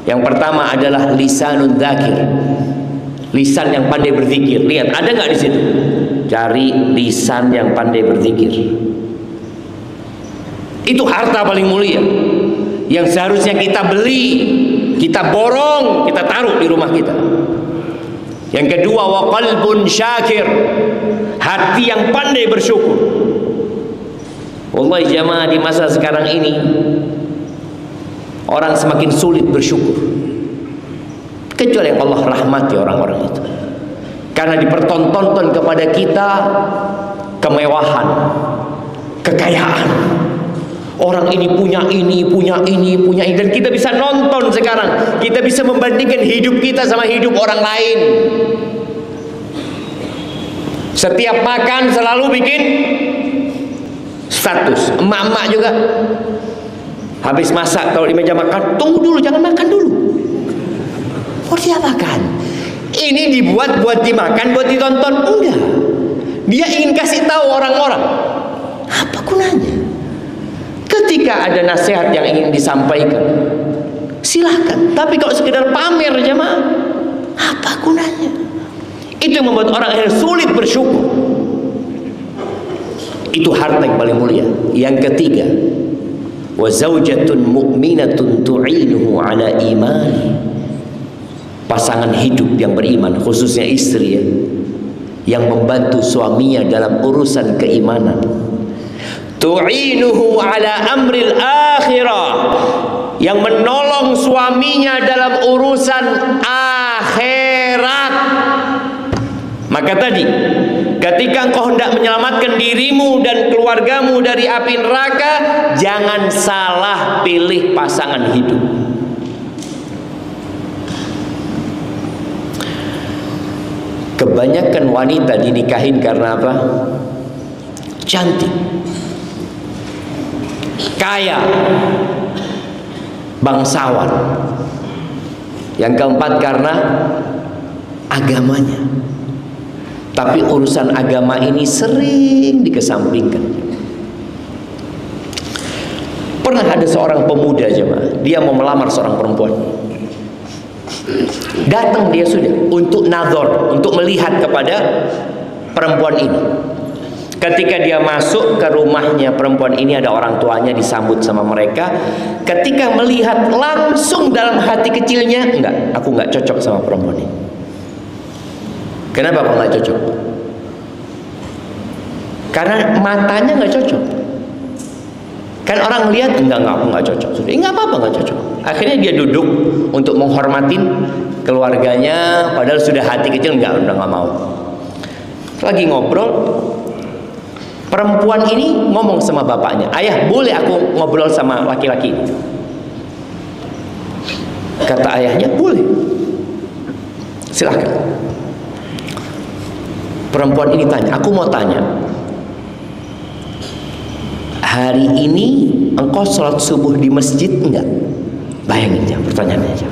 [SPEAKER 1] Yang pertama adalah lisanun dzakir, lisan yang pandai berzikir. Lihat ada nggak di situ? Cari lisan yang pandai berzikir. Itu harta paling mulia yang seharusnya kita beli, kita borong, kita taruh di rumah kita. Yang kedua, wa qalbun syakir, hati yang pandai bersyukur. Wallahi jamaah, di masa sekarang ini orang semakin sulit bersyukur, kecuali yang Allah rahmati orang-orang itu, karena dipertontonkan kepada kita kemewahan, kekayaan. Orang ini punya ini, punya ini, punya ini, dan kita bisa nonton sekarang. Kita bisa membandingkan hidup kita sama hidup orang lain. Setiap makan selalu bikin status. Emak-emak juga habis masak, kalau di meja makan, tunggu dulu, jangan makan dulu. Oh, dia makan. Ini dibuat buat dimakan, buat ditonton? Enggak. Dia ingin kasih tahu orang-orang. Apa gunanya? Ketika ada nasihat yang ingin disampaikan, silahkan. Tapi kalau sekedar pamer jemaah, apa gunanya? Itu yang membuat orang akhirnya sulit bersyukur. Itu harta yang paling mulia. Yang ketiga, wa zaujatun mu'minatun tu'inuhu ala imani, pasangan hidup yang beriman, khususnya istri ya, yang membantu suaminya dalam urusan keimanan. Tu'inuhu ala amril akhirah, yang menolong suaminya dalam urusan akhirat. Maka tadi, ketika engkau hendak menyelamatkan dirimu dan keluargamu dari api neraka, jangan salah pilih pasangan hidup. Kebanyakan wanita dinikahin karena apa? Cantik, kaya, bangsawan. Yang keempat karena agamanya. Tapi urusan agama ini sering dikesampingkan. Pernah ada seorang pemuda jemaah, dia mau melamar seorang perempuan. Datang dia sudah untuk nazar, untuk melihat kepada perempuan ini. Ketika dia masuk ke rumahnya perempuan ini, ada orang tuanya, disambut sama mereka. Ketika melihat, langsung dalam hati kecilnya, enggak, aku enggak cocok sama perempuan ini. Kenapa kok enggak cocok? Karena matanya enggak cocok. Kan orang lihat, enggak, aku enggak cocok. Sudah, enggak apa-apa, enggak cocok. Akhirnya dia duduk untuk menghormatin keluarganya, padahal sudah hati kecil, enggak, udah enggak mau. Lagi ngobrol, perempuan ini ngomong sama bapaknya, ayah, boleh aku ngobrol sama laki-laki ini? Kata ayahnya, boleh, silahkan. Perempuan ini tanya, aku mau tanya, hari ini engkau sholat subuh di masjid enggak? Bayangin aja pertanyaannya aja.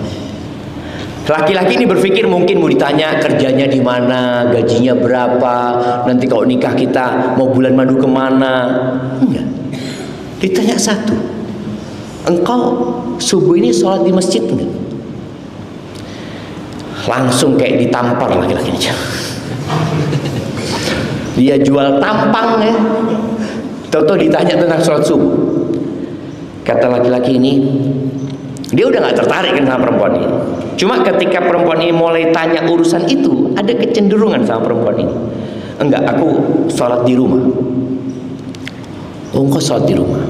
[SPEAKER 1] Laki-laki ini berpikir mungkin mau ditanya kerjanya di mana, gajinya berapa, nanti kalau nikah kita mau bulan madu kemana. Enggak. Ditanya satu, engkau subuh ini sholat di masjid enggak? Langsung kayak ditampar laki-laki ini. Dia jual tampang ya. Tahu-tahu ditanya tentang sholat subuh. Kata laki-laki ini, dia udah gak tertarik kan sama perempuan ini. Cuma ketika perempuan ini mulai tanya urusan itu, ada kecenderungan sama perempuan ini. Enggak, aku sholat di rumah. Oh, engkau sholat di rumah?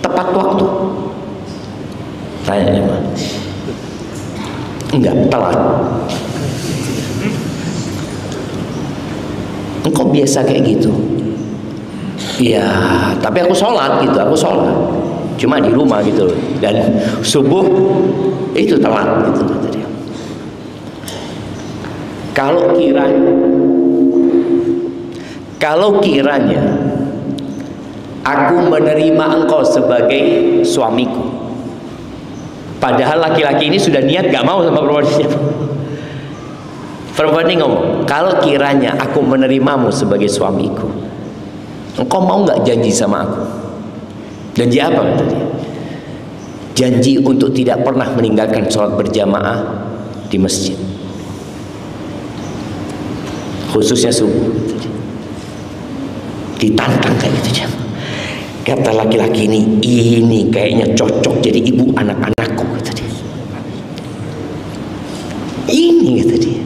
[SPEAKER 1] Tepat waktu? Tanya mah. Enggak, telat. Engkau biasa kayak gitu? Iya, tapi aku sholat gitu, aku sholat. Cuma di rumah gitu, dan subuh itu telat gitu kata dia. Kalau kiranya aku menerima engkau sebagai suamiku, Padahal laki-laki ini sudah niat gak mau sama perempuan ini. Perempuan ini ngomong, kalau kiranya aku menerimamu sebagai suamiku, engkau mau gak janji sama aku? Janji apa kata dia? Janji untuk tidak pernah meninggalkan sholat berjamaah di masjid, khususnya subuh. Ditantang kayak gitu. Kata laki-laki ini kayaknya cocok jadi ibu anak-anakku, kata dia. Ini kata dia.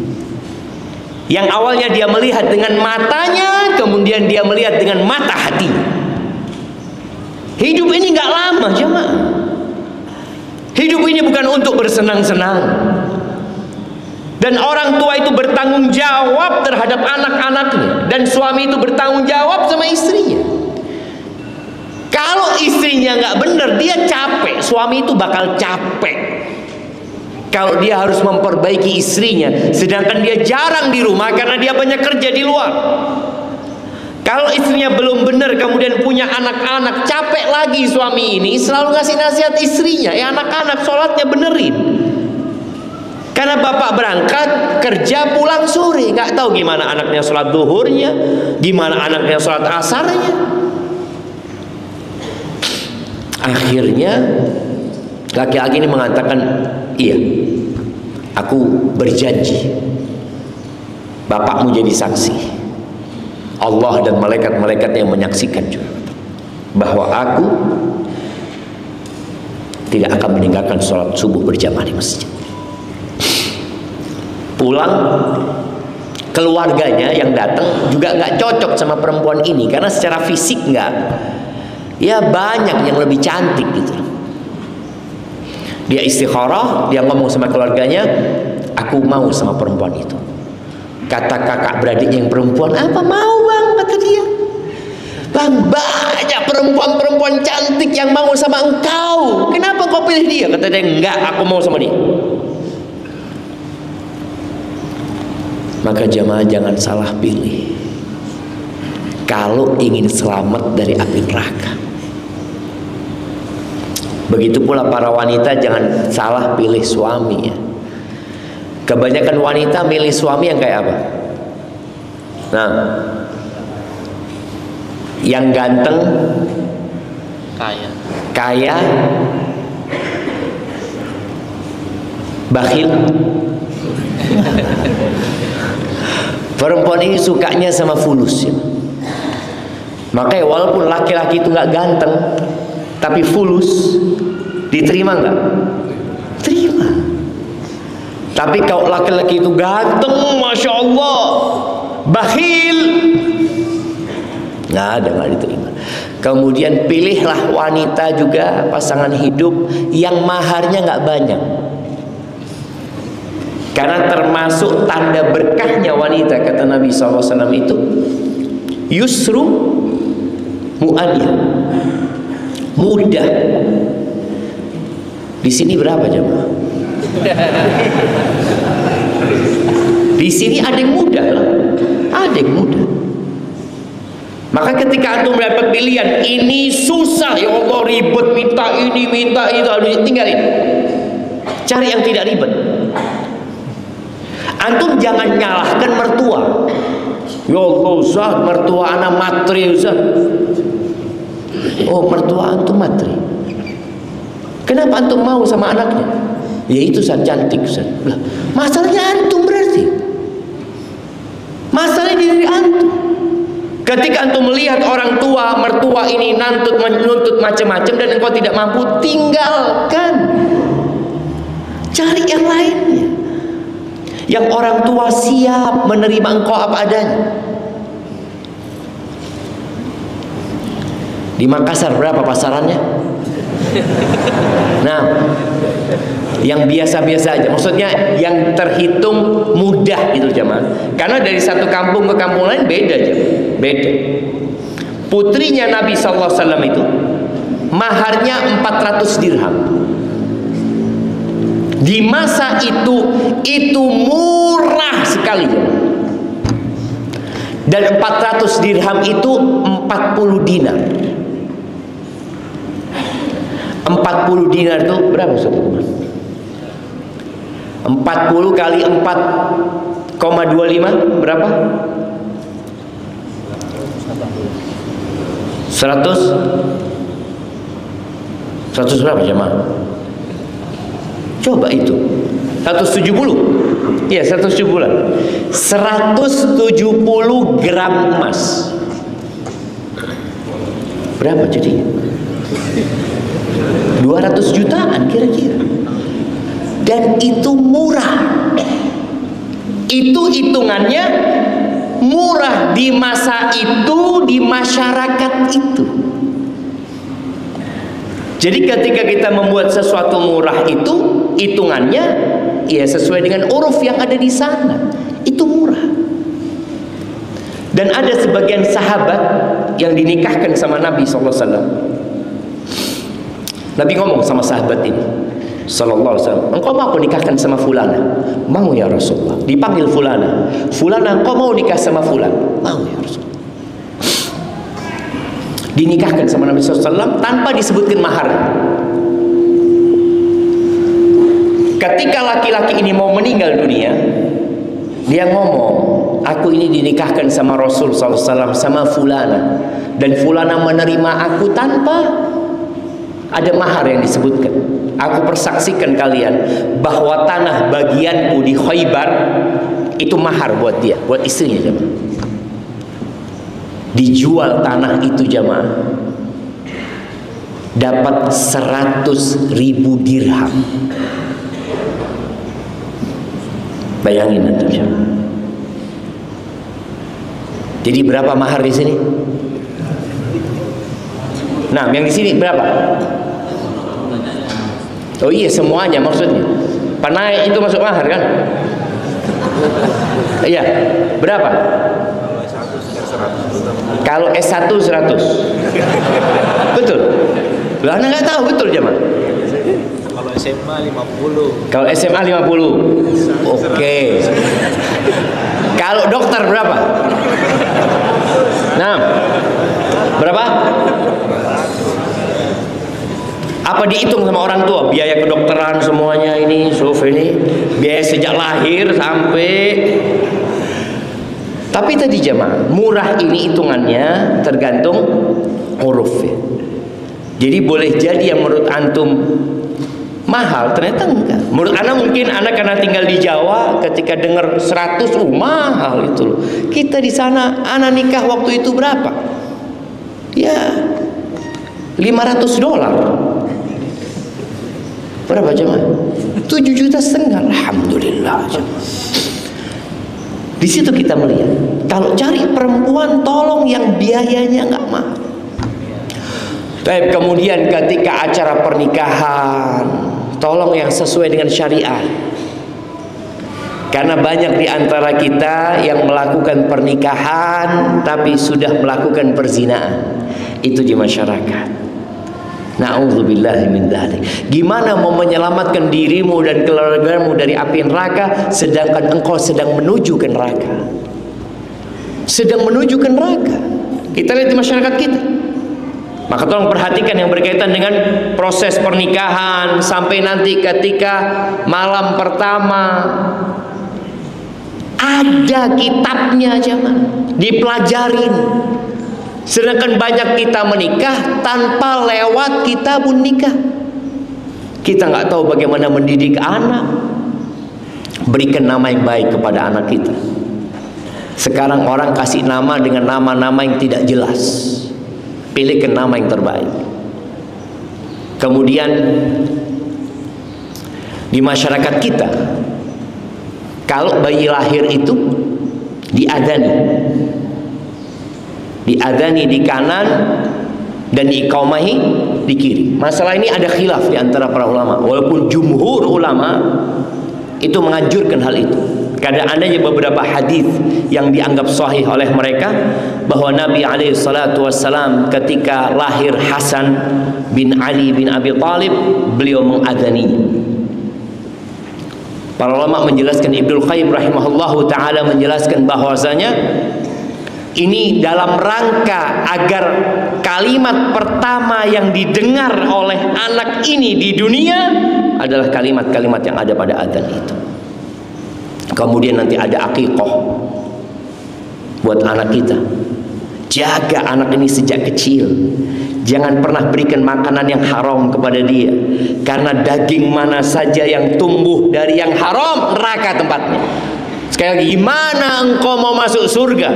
[SPEAKER 1] Yang awalnya dia melihat dengan matanya, kemudian dia melihat dengan mata hati. Hidup ini nggak lama, jemaah. Hidup ini bukan untuk bersenang-senang. Dan orang tua itu bertanggung jawab terhadap anak-anaknya, dan suami itu bertanggung jawab sama istrinya. Kalau istrinya nggak benar, dia capek. Suami itu bakal capek kalau dia harus memperbaiki istrinya, sedangkan dia jarang di rumah karena dia banyak kerja di luar. Kalau istrinya belum benar, kemudian punya anak-anak, capek lagi suami ini selalu ngasih nasihat istrinya, anak-anak sholatnya benerin. Karena bapak berangkat kerja pulang sore, nggak tahu gimana anaknya sholat duhurnya, gimana anaknya sholat asarnya. Akhirnya laki-laki ini mengatakan, iya, aku berjanji, bapakmu jadi saksi, Allah dan malaikat-malaikat yang menyaksikan juga, bahwa aku tidak akan meninggalkan sholat subuh berjamaah di masjid. Pulang, keluarganya yang datang juga nggak cocok sama perempuan ini, karena secara fisik nggak, ya banyak yang lebih cantik gitu. Dia istikharah, dia ngomong sama keluarganya, aku mau sama perempuan itu. Kata kakak beradik yang perempuan, apa mau bang? Kata dia, bang, banyak perempuan-perempuan cantik yang mau sama engkau, kenapa kau pilih dia? Kata dia, enggak, aku mau sama dia. Maka jamaah jangan salah pilih kalau ingin selamat dari api neraka. Begitu pula para wanita jangan salah pilih suami ya. Kebanyakan wanita milih suami yang kayak apa? Nah, yang ganteng, kaya, bakhil. Perempuan ini sukanya sama fulus ya. Makanya walaupun laki-laki itu nggak ganteng, tapi fulus, diterima nggak? Terima. Tapi kalau laki-laki itu ganteng, masya Allah, bakhil, nggak diterima. Kemudian pilihlah wanita juga, pasangan hidup yang maharnya nggak banyak. Karena termasuk tanda berkahnya wanita, kata Nabi SAW itu, yusru mu'aniyah, mudah. Di sini berapa jemaah? Di sini ada yang mudah lah, ada yang mudah. Maka ketika antum mendapat pilihan, ini susah, ya Allah ribet, minta ini, minta itu, tinggalin. Cari yang tidak ribet. Antum jangan nyalahkan mertua. Ya Allah Ustaz, mertua anak matri Ustaz. Oh, mertua antum matri. Kenapa antum mau sama anaknya? Ya itu Ustaz, cantik Ustaz. Masalahnya antum berarti. Masalahnya diri antum. Ketika antum melihat orang tua, mertua ini menuntut macam-macam dan engkau tidak mampu, tinggalkan. Cari yang lainnya. Yang orang tua siap menerima engkau apa adanya. Di Makassar berapa pasarannya? Nah, yang biasa-biasa aja, maksudnya yang terhitung mudah itu jemaah. Karena dari satu kampung ke kampung lain beda aja, beda. Putrinya Nabi SAW itu maharnya 400 dirham. Di masa itu murah sekali. Dan 400 dirham itu 40 dinar. 40 dinar itu berapa Ustaz? 40 kali 4,25 berapa? 100 berapa jemaah? Coba itu 170. Iya, 170 gram emas. Berapa jadi? 200 jutaan kira-kira. Dan itu murah. Itu hitungannya murah di masa itu, di masyarakat itu. Jadi ketika kita membuat sesuatu murah itu, hitungannya ya sesuai dengan uruf yang ada di sana. Itu murah. Dan ada sebagian sahabat yang dinikahkan sama Nabi SAW. Nabi ngomong sama sahabat ini sallallahu alaihi wasallam, engkau mau aku nikahkan sama fulana? Mau ya Rasulullah. Dipanggil fulana. Fulana, engkau mau nikah sama fulan? Mau ya Rasulullah. Dinikahkan sama Nabi SAW tanpa disebutkan mahar. Ketika laki-laki ini mau meninggal dunia, dia ngomong, aku ini dinikahkan sama Rasul SAW, sama fulana, dan fulana menerima aku tanpa ada mahar yang disebutkan. Aku persaksikan kalian bahwa tanah bagianku di Khaybar itu mahar buat dia, buat istrinya jemaah. Dijual tanah itu jemaah, dapat 100.000 dirham. Bayangin antum jemaah. Jadi berapa mahar di sini? Nah, yang di sini berapa? Oh iya, semuanya maksudnya. Panai itu masuk mahar kan? Iya. Berapa? Kalau S1 100. Betul. Lah anak nggak tahu betul jemaah.
[SPEAKER 2] Kalau SMA 50.
[SPEAKER 1] Kalau SMA 50. Oke. Kalau dokter berapa? Nah. Berapa? Apa dihitung sama orang tua? Biaya kedokteran semuanya ini, ini biaya sejak lahir sampai. Tapi tadi jemaah, murah ini hitungannya tergantung huruf ya. Jadi boleh jadi yang menurut antum mahal, ternyata enggak. Menurut anak mungkin anak karena tinggal di Jawa, ketika dengar 100, mahal itu loh. Kita di sana, anak nikah waktu itu berapa? Ya, $500. Berapa jemaah? 7,5 juta. Alhamdulillah jemaah. Di situ kita melihat, kalau cari perempuan tolong yang biayanya nggak mahal. Baik, kemudian ketika acara pernikahan, tolong yang sesuai dengan syariat. Karena banyak di antara kita yang melakukan pernikahan tapi sudah melakukan perzinaan. Itu di masyarakat. Na'udzubillahi min dzalik. Gimana mau menyelamatkan dirimu dan keluargamu dari api neraka sedangkan engkau sedang menuju ke neraka? Sedang menuju ke neraka. Kita lihat di masyarakat kita. Maka tolong perhatikan yang berkaitan dengan proses pernikahan sampai nanti ketika malam pertama. Ada kitabnya jemaah, dipelajarin. Sedangkan banyak kita menikah tanpa lewat kitabun nikah. Kita nggak tahu bagaimana mendidik anak. Berikan nama yang baik kepada anak kita. Sekarang orang kasih nama dengan nama-nama yang tidak jelas. Pilihkan nama yang terbaik. Kemudian di masyarakat kita, kalau bayi lahir itu diadani di kanan dan diiqamahi di kiri. Masalah ini ada khilaf di antara para ulama. Walaupun jumhur ulama itu menganjurkan hal itu. Karena adanya beberapa hadis yang dianggap sahih oleh mereka bahwa Nabi SAW ketika lahir Hasan bin Ali bin Abi Thalib, beliau mengadani. Para ulama menjelaskan, Ibnul Qayyim rahimahullahu taala menjelaskan bahwasanya ini dalam rangka agar kalimat pertama yang didengar oleh anak ini di dunia adalah kalimat-kalimat yang ada pada adzan itu. Kemudian nanti ada akikah buat anak kita. Jaga anak ini sejak kecil. Jangan pernah berikan makanan yang haram kepada dia, karena daging mana saja yang tumbuh dari yang haram, neraka tempatnya. Sekali lagi, gimana engkau mau masuk surga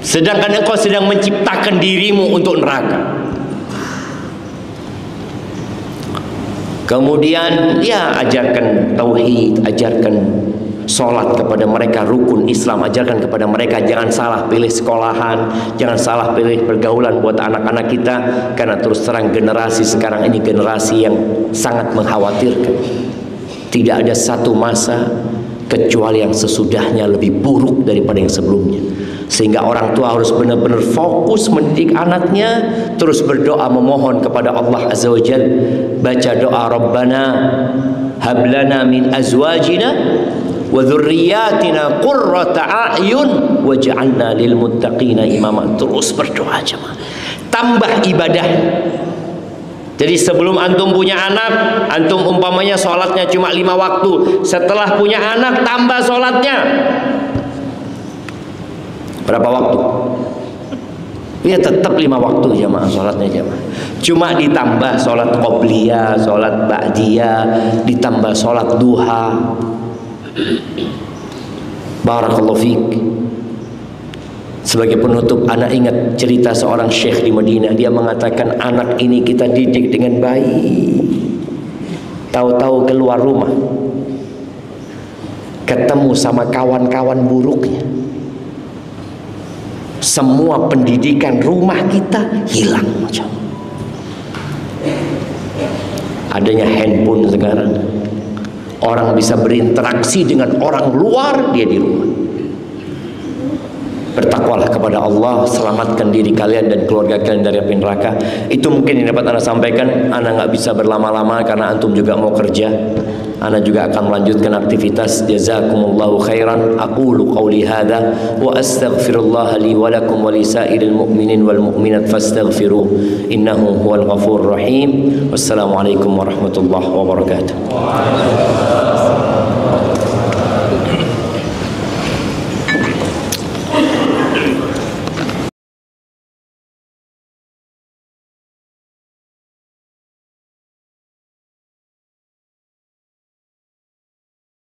[SPEAKER 1] sedangkan engkau sedang menciptakan dirimu untuk neraka? Kemudian ya ajarkan tauhid, ajarkan sholat kepada mereka, rukun Islam, ajarkan kepada mereka. Jangan salah pilih sekolahan, jangan salah pilih pergaulan buat anak-anak kita, karena terus terang generasi sekarang ini generasi yang sangat mengkhawatirkan. Tidak ada satu masa kecuali yang sesudahnya lebih buruk daripada yang sebelumnya. Sehingga orang tua harus benar-benar fokus mendidik anaknya, terus berdoa memohon kepada Allah Azza wa Jalla. Baca doa, Rabbana hablana min azwajina wa dzurriyyatina qurrata a'yun waj'alna lil muttaqina imama. Terus berdoa jemaah. Tambah ibadah. Jadi sebelum antum punya anak, antum umpamanya sholatnya cuma 5 waktu. Setelah punya anak, tambah sholatnya. Berapa waktu? Ya tetap 5 waktu jamaah sholatnya jamaah. Cuma ditambah sholat qobliyah, sholat ba'diyah, ditambah sholat duha. Barakallahu fiik. Sebagai penutup, anak ingat cerita seorang syekh di Madinah. Dia mengatakan, anak ini kita didik dengan baik, tahu-tahu keluar rumah ketemu sama kawan-kawan buruknya, semua pendidikan rumah kita hilang. Adanya handphone sekarang, orang bisa berinteraksi dengan orang luar, dia di rumah. Bertakwalah kepada Allah, selamatkan diri kalian dan keluarga kalian dari api neraka. Itu mungkin yang dapat Anda sampaikan. Anda nggak bisa berlama-lama karena antum juga mau kerja. Anda juga akan melanjutkan aktivitas. Jazakumullahu khairan. Aqulu qawli hadza wa astaghfirullah li wa lakum wa li sa'iril mu'minin wal mu'minat fastaghfiruh innahu huwal ghafurur rahim. Wassalamualaikum warahmatullahi wabarakatuh.